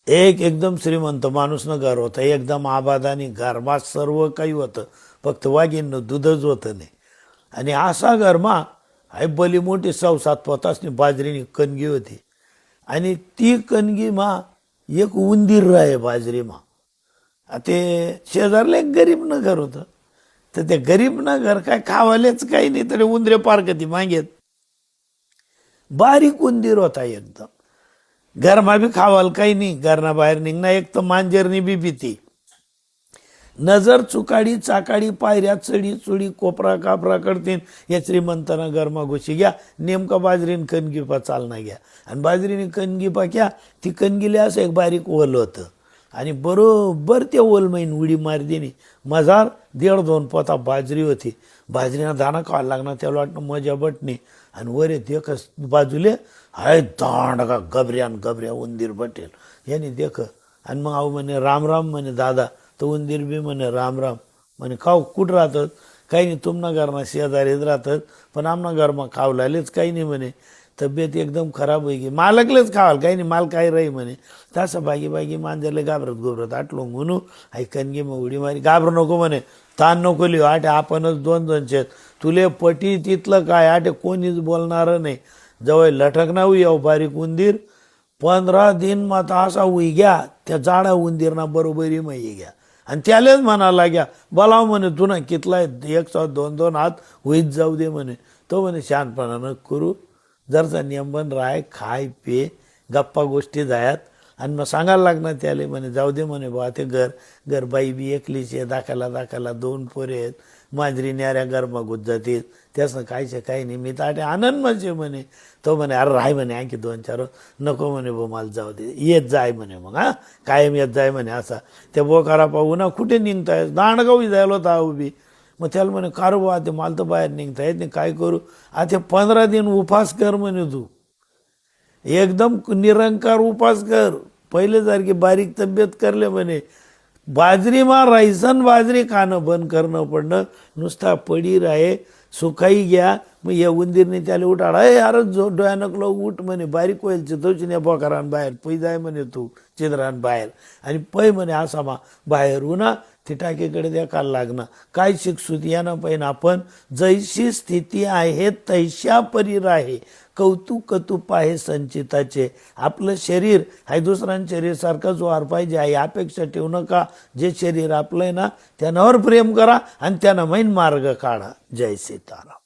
एक एकदम श्रीमंत माणूस न घर होता, एकदम आबाद आणि घरमा सर्व काही होतं, फक्त वाघीन दूधच होतं नाही. आणि असा घरमा हाय भली मोठी 6-7 पोतासनी बाजरीनी कणगी होती. आणि ती कणगी मा एक उंदीर राहे बाजरी मा. ते शेजारला एक गरीब न घर होतं, तर ते गरीब न घर काय खावालेच काही नाही, तरी उंदरे पार कधी मागेत. बारीक उंदीर होता एकदम, घरमा बी खावाल काही नाही, घरना बाहेर निघणं, एक तर मांजरनी बी भीती. नजर चुकाडी चाकाडी पायऱ्या चढी चुडी कोपरा कापरा करतीन, या श्रीमंताना गरमा घुशी घ्या, नेमका बाजरीन कणगी चालना घ्या. आणि बाजरीने कणगी घ्या, ती कणगीला असं एक बारीक ओल होतं, आणि बरोबर त्या ओलमईन उडी मार दिली. मजार 1.5-2 पोता बाजरी होती. बाजरीना दाणा खायला लागणार, त्याला वाटणं मजा बटणे. आणि वर देख बाजूले हाय दांड का गबऱ्या उंदीर बटेल यांनी देख. आणि मग आऊ म्हणे राम राम म्हणे दादा. तो उंदीर बी म्हणे राम राम म्हणे. खाऊ कुठं राहतात? काही नाही, तुमना घरमा शेजारीच राहतात, पण आमना घरमा खावलालेच काही नाही म्हणे. तब्येत एकदम खराब होई गी, मालकलेच खावाल काही नाही, माल काही राही म्हणे. तसं बागी मांजरले घाबरत आटलो म्हणू ऐकणगी मग उडी मारी. घाबरू नको म्हणे, ताण नको लिहू, आटे आपणच 2 जणचे, तुले पटी तिथलं काय, आटे कोणीच बोलणार नाही. जवळ लटक ना येऊ बारीक उंदीर. 15 दिन माता असा उई घ्या, त्या जाडा उंदीरना बरोबरी मग घ्या. आणि त्यालाच म्हणा लाग्या बोलाव म्हणे, तू ना कितला 1-2 हात होईत जाऊ दे म्हणे. तो म्हणे शानपणानं करू, जरचा नियम बन राय, खाय पे गप्पा गोष्टी जायात. आणि मग सांगायला लागणार त्याला म्हणे जाऊ दे म्हणे बा, ते घर बाई बी एकलीच आहे, दाखाला 2 पोरे आहेत, मांजरी न्याऱ्या गरमा गुत जातील, त्यासनं कायचे काही नाही, मी ताटे आनंद म्हणजे म्हणे. तो म्हणे अरे राय म्हणे आणखी 2-4. नको म्हणे बो मला जाऊ दे, येत जाय म्हणे मग, हा कायम येत जाय म्हणे. असा त्या बोकारा पाहू ना कुठे निघताय, दांडगावी जायला होता उभी. मग त्याला म्हणे कार बा, ते मला तर बाहेर निघता येत नाही, काय करू? आता 15 दिन उपास कर म्हणे, तू एकदम निरंकार उपास कर, पहिले सारखी बारीक तब्येत करले म्हणे. बाजरी मार राहायचं, बाजरी खाणं बंद करणं पडणं, नुसता पडी राहे, सुखाई घ्या. मग या उंदीरने त्याला उठाडा, अरे जो डोळ्यानकलो उठ म्हणे, बारीक होईल चितवचिन्या बोकारान बाहेर पै जाय म्हणे, तू चिद्रान बाहेर. आणि पै म्हणे असा मा बाहेर उन्हा ती टाकीकडे देखायला लागणार. काय शिकसूत यानं पहिन आपण, जैशी स्थिती आहे तैशा परी राहे, कौतुक कतूप आहे संचिताचे. आपलं शरीर आहे दुसऱ्यांच्या शरीर सारखं जोहार पाहिजे आहे अपेक्षा ठेवू नका. जे शरीर आपलं आहे ना, त्यानावर प्रेम करा आणि त्यानं मैन मार्ग काढा. जय सीताराम.